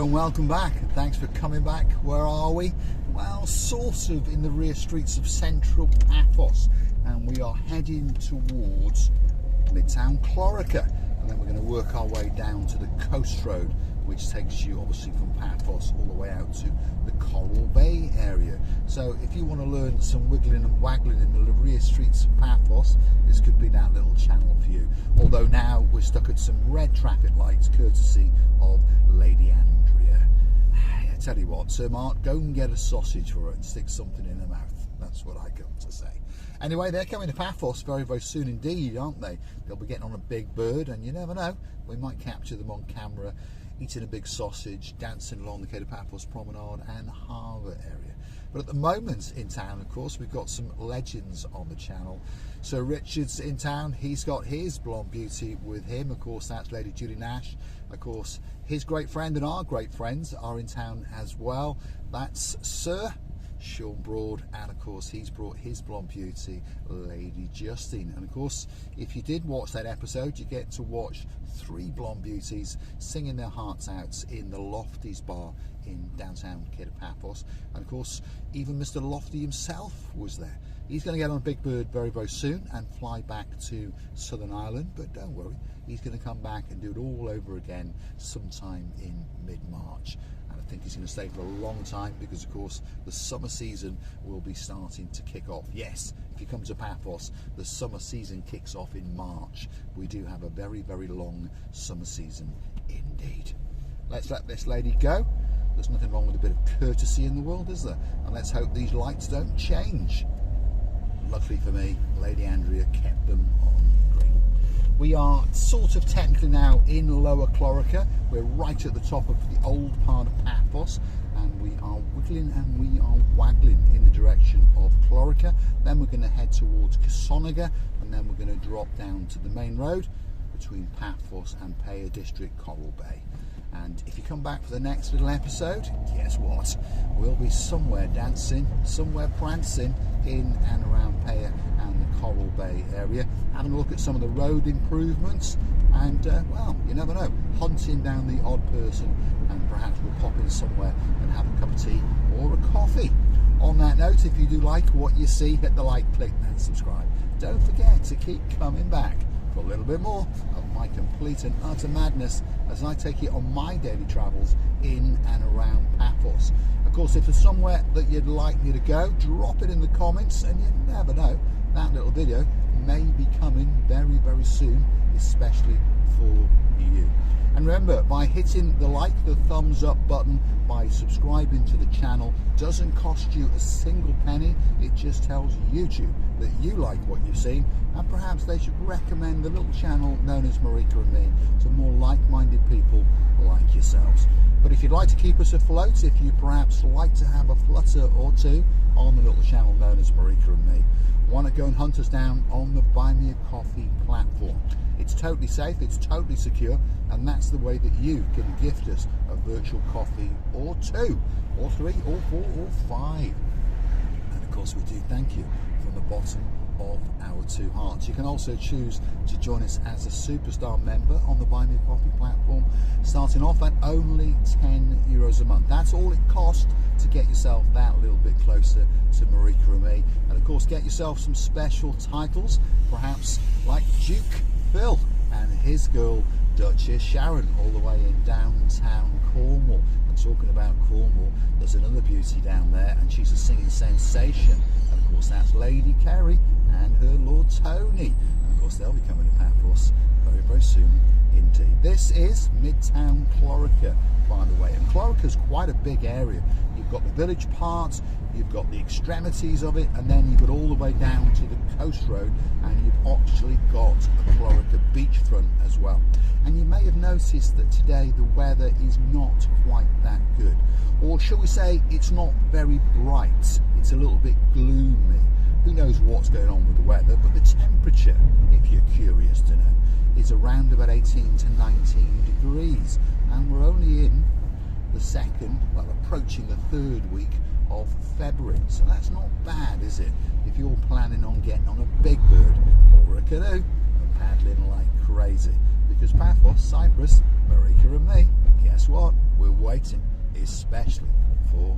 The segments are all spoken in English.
Hello and welcome back, and thanks for coming back. Where are we? Well, sort of in the rear streets of central Paphos, and we are heading towards Midtown Chloraka, and then we're going to work our way down to the coast road, which takes you obviously from Paphos all the way out to the Coral Bay area. So if you want to learn some wiggling and waggling in the rear streets of Paphos, this could be that little channel for you. Although now we're stuck at some red traffic lights courtesy of Lady Andrea. I tell you what, Sir Mark, go and get a sausage for her and stick something in her mouth. That's what I got to say. Anyway, they're coming to Paphos very, very soon indeed, aren't they? They'll be getting on a big bird, and you never know, we might capture them on camera eating a big sausage, dancing along the Cape of Paphos Promenade and Harbour area. But at the moment in town, of course, we've got some legends on the channel. So Richard's in town, he's got his blonde beauty with him. Of course, that's Lady Julie Nash. Of course, his great friend and our great friends are in town as well. That's Sir Sean Broad, and of course he's brought his blonde beauty, Lady Justine. And of course, if you did watch that episode, you get to watch three blonde beauties singing their hearts out in the Lofty's bar in downtown Cape of Paphos. And of course, even Mr. Lofty himself was there. He's going to get on a big bird very, very soon and fly back to Southern Ireland, but don't worry, he's going to come back and do it all over again sometime in mid-March. I think he's going to stay for a long time because, of course, the summer season will be starting to kick off. Yes, if you come to Paphos, the summer season kicks off in March. We do have a very, very long summer season indeed. Let's let this lady go. There's nothing wrong with a bit of courtesy in the world, is there? And let's hope these lights don't change. Luckily for me, Lady Andrea kept them on green. We are sort of technically now in Lower Chloraka. We're right at the top of the old part of Paphos, and we are wiggling and we are waggling in the direction of Chloraka. Then we're going to head towards Kissonerga, and then we're going to drop down to the main road between Paphos and Paya District, Coral Bay. And if you come back for the next little episode, guess what? We'll be somewhere dancing, somewhere prancing in and around Paya and the Coral Bay area, having a look at some of the road improvements, and well, you never know, hunting down the odd person, and perhaps we'll pop in somewhere and have a cup of tea or a coffee. On that note, if you do like what you see, hit the like, click and subscribe. Don't forget to keep coming back for a little bit more of my complete and utter madness as I take it on my daily travels in and around Paphos. Of course, if there's somewhere that you'd like me to go, drop it in the comments, and you never know, that little video may be coming very, very soon, especially for you. And remember, by hitting the like, the thumbs up button, by subscribing to the channel, doesn't cost you a single penny. It just tells YouTube that you like what you've seen, and perhaps they should recommend the little channel known as Marika and Me to more like-minded people like yourselves. But if you'd like to keep us afloat, if you perhaps like to have a flutter or two on the little channel known as Marika and Me, why not go and hunt us down on the Buy Me a Coffee platform. It's totally safe, it's totally secure, and that's the way that you can gift us a virtual coffee or two, or three, or four, or five. And of course, we do thank you from the bottom of our two hearts. You can also choose to join us as a superstar member on the Buy Me a Coffee platform, starting off at only €10 a month. That's all it costs to get yourself that little bit closer to Marika and Me. And of course, get yourself some special titles, perhaps like Duke Phil and his girl Duchess Sharon, all the way in downtown Cornwall. And talking about Cornwall, there's another beauty down there, and she's a singing sensation. And of course, that's Lady Kerry and her Lord Tony. And of course, they'll be coming to Paphos very, very soon indeed. This is Midtown Chloraka, by the way, and Chloraka's quite a big area. You've got the village part, you've got the extremities of it, and then you've got all the way down to the coast road, and you've actually got Chloraka beachfront as well. And you may have noticed that today the weather is not quite that good, or shall we say it's not very bright. It's a little bit gloomy. Who knows what's going on with the weather, but the temperature, if you're curious to know, is around about 18 to 19 degrees, and we're only in the second, well, approaching the third week of February, so that's not bad, is it, if you're planning on getting on a big bird or a canoe and paddling like crazy, because Paphos Cyprus, Marika and Me guess what? We're waiting, especially for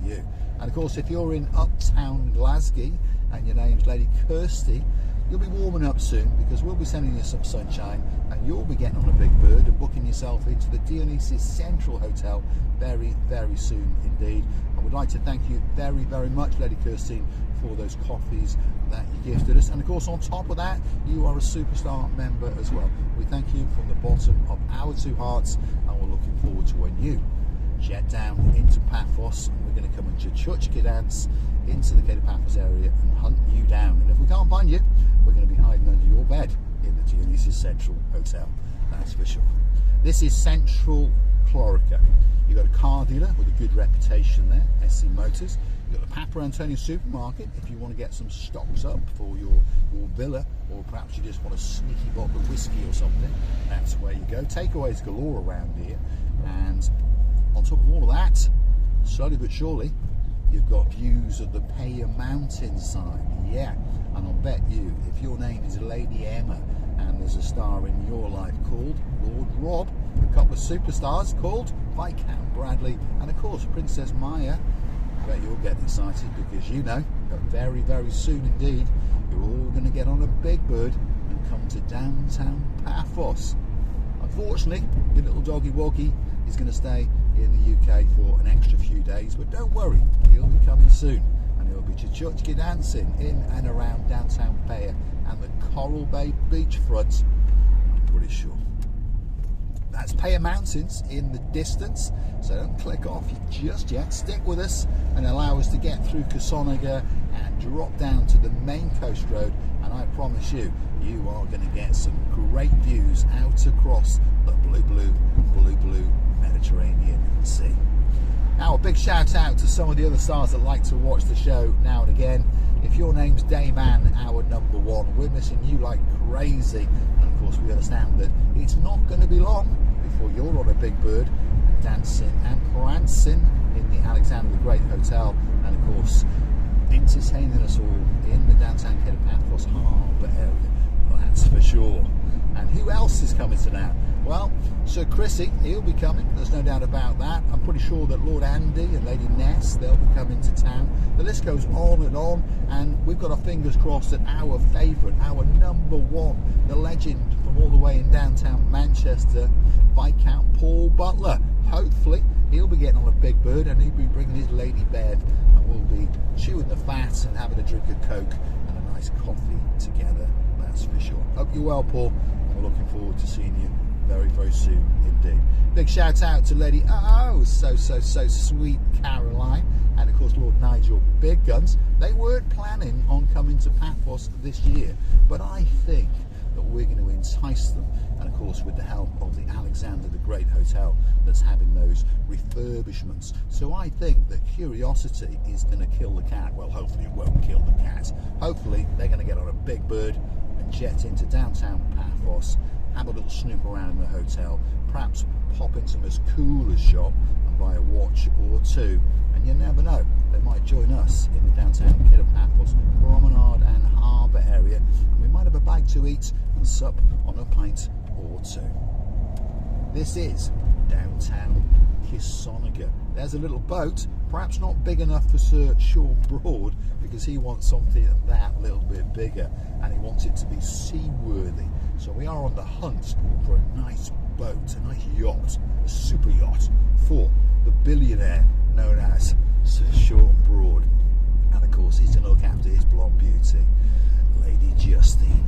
you. And of course, if you're in uptown Glasgow and your name's Lady Kirsty, you'll be warming up soon, because we'll be sending you some sunshine and you'll be getting on a big bird and booking yourself into the Dionysus Central Hotel very, very soon indeed. And we'd like to thank you very, very much, Lady Kirsty, for those coffees that you gifted us. And of course, on top of that, you are a superstar member as well. We thank you from the bottom of our two hearts, and we're looking forward to when you jet down into Paphos, and we're going to come and Chuchka dance into the Cape Paphos area and hunt you down. And if we can't find you, we're going to be hiding under your bed in the Dionysus Central Hotel, that's for sure. This is Central Chloraka. You've got a car dealer with a good reputation there, SC Motors. You've got the Papa Antonio supermarket if you want to get some stocks up for your villa, or perhaps you just want a sneaky bottle of whiskey or something. That's where you go. Takeaways galore around here. And on top of all of that, slowly but surely, you've got views of the Paya mountainside. Yeah, and I'll bet you, if your name is Lady Emma and there's a star in your life called Lord Rob, a couple of superstars called Viscount Bradley, and of course Princess Maya, I bet you'll get excited, because you know that very, very soon indeed you're all going to get on a big bird and come to downtown Paphos. Unfortunately, your little doggy woggy is going to stay in the UK for an extra few days, but don't worry, he'll be coming soon, and he'll be Chuchka dancing in and around downtown Paya and the Coral Bay beachfront, I'm pretty sure. That's Paya Mountains in the distance, so don't click off just yet. Stick with us and allow us to get through Kissonerga and drop down to the main coast road, and I promise you, you are going to get some great views out across the blue Mediterranean Sea. Now, a big shout out to some of the other stars that like to watch the show now and again. If your name's Dayman, our number one, we're missing you like crazy. And of course, we understand that it's not going to be long before you're on a big bird and dancing and prancing in the Alexander the Great Hotel, and of course, entertaining us all in the downtown Cape Paphos harbour area. Well, that's for sure. And who else is coming to town? Well, Sir Chrissy, he'll be coming, there's no doubt about that. I'm pretty sure that Lord Andy and Lady Ness, they'll be coming to town. The list goes on, and we've got our fingers crossed that our favourite, our number one, the legend from all the way in downtown Manchester, Viscount Paul Butler. Hopefully, he'll be getting on a big bird, and he'll be bringing his Lady Bev, and we'll be chewing the fat and having a drink of Coke and a nice coffee together, that's for sure. Hope you're well, Paul, and we're looking forward to seeing you very, very soon indeed. Big shout out to Lady so sweet Caroline, and of course Lord Nigel Big Guns. They weren't planning on coming to Paphos this year, but I think that we're going to entice them, and of course with the help of the Alexander the Great Hotel that's having those refurbishments. So I think that curiosity is going to kill the cat. Well, hopefully it won't kill the cat. Hopefully they're going to get on a big bird and jet into downtown Paphos, have a little snoop around in the hotel, perhaps pop into Miss Cooler's shop and buy a watch or two, and you never know, they might join us in the downtown Cape Paphos promenade and harbour area, and we might have a bite to eat and sup on a pint or two. This is downtown Kissonerga. There's a little boat, perhaps not big enough for Sir Sean Broad, because he wants something that little bit bigger, and he wants it to be seaworthy. So we are on the hunt for a nice boat, a nice yacht, a super yacht for the billionaire known as Sir Sean Broad. And of course, he's going to look after his blonde beauty, Lady Justine.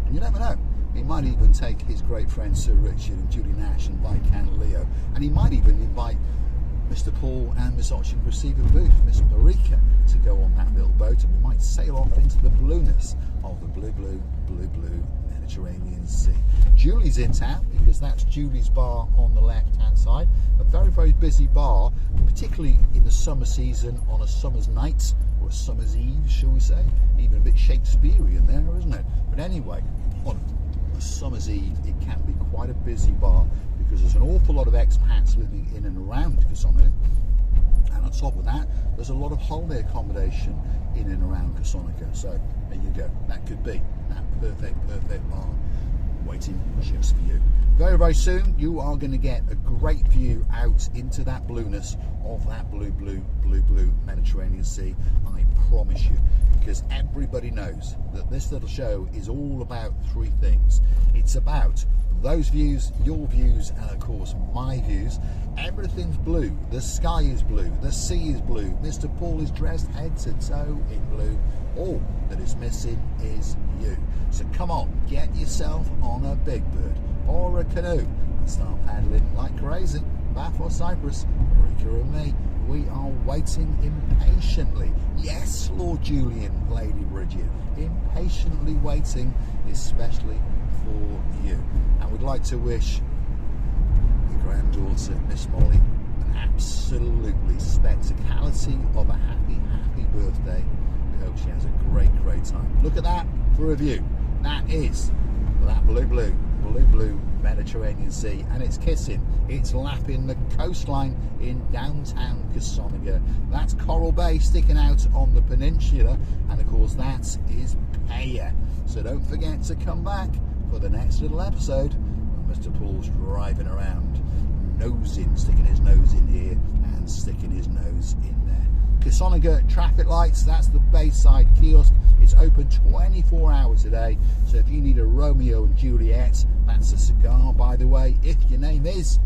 And you never know, he might even take his great friends Sir Richard and Julie Nash and Viscount Leo, and he might even invite Mr. Paul and Miss Ocean Receiving Booth, Miss Marika, to go on that little boat, and we might sail off into the blueness of the blue Mediterranean Sea. Julie's in town, because that's Julie's bar on the left hand side. A very, very busy bar, particularly in the summer season, on a summer's night or a summer's eve, shall we say. Even a bit Shakespearean there, isn't it? But anyway, on a summer's eve it can be quite a busy bar, because there's an awful lot of expats living in and around Kissonerga, and on top of that there's a lot of holiday accommodation in and around Kissonerga. So there you go, that could be that perfect bar. waiting just for you. Very, very soon, you are going to get a great view out into that blueness of that blue Mediterranean Sea. I promise you, because everybody knows that this little show is all about three things. It's about those views, your views, and of course my views. Everything's blue. The sky is blue. The sea is blue. Mr. Paul is dressed head to toe in blue. All that is missing is you. So come on, get yourself on a big bird or a canoe and start paddling like crazy. Paphos Cyprus, Rika and me, we are waiting impatiently. Yes, Lord Julian, Lady Bridget, impatiently waiting, especially for you. And we'd like to wish your granddaughter, Miss Molly, an absolutely spectacality of a happy birthday. We hope she has a great time. Look at that for a view. That is that blue Mediterranean Sea, and it's kissing, it's lapping the coastline in downtown Kissonerga. That's Coral Bay sticking out on the peninsula, and of course that is Paya. So don't forget to come back for the next little episode when Mr. Paul's driving around, sticking his nose in here and sticking his nose in there. Kissonerga traffic lights, that's the Bayside kiosk. It's open 24 hours a day, so if you need a Romeo and Juliet, that's a cigar, by the way, if your name is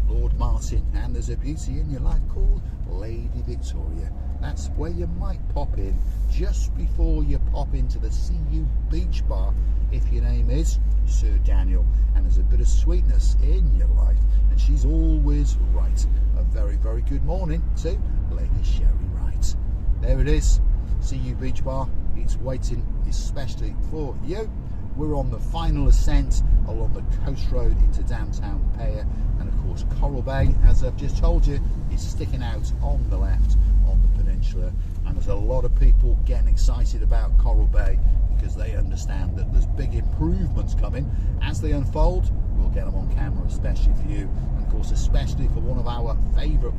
Lord Martin and there's a beauty in your life called Lady Victoria, that's where you might pop in just before you pop into the CU Beach Bar if your name is Sir Daniel and there's a bit of sweetness in your life, and she's always right. A very, very good morning to Lady Sherry Wright. There it is, CU Beach Bar. It's waiting especially for you. We're on the final ascent along the coast road into downtown Paya, and of course Coral Bay, as I've just told you, is sticking out on the left on the peninsula, and there's a lot of people getting excited about Coral Bay because they understand that there's big improvements coming. As they unfold, we'll get them on camera, especially for you, and of course especially for one of our favourite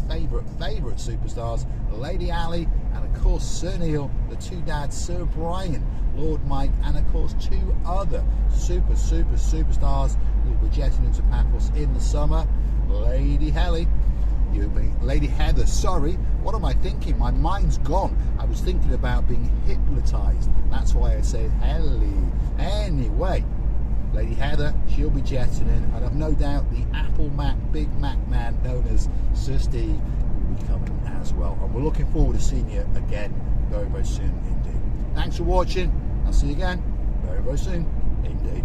superstars, Lady Ali, and of course Sir Neil, the two dads, Sir Brian, Lord Mike, and of course two other superstars who will be jetting into Paphos in the summer. Lady Heather, sorry, what am I thinking? My mind's gone. I was thinking about being hypnotised. That's why I said Helly. Anyway, Lady Heather, she'll be jetting in, and I've no doubt the Apple Mac, Big Mac man known as Sir Steve will be coming as well. And we're looking forward to seeing you again very, very soon indeed. Thanks for watching. I'll see you again very, very soon indeed.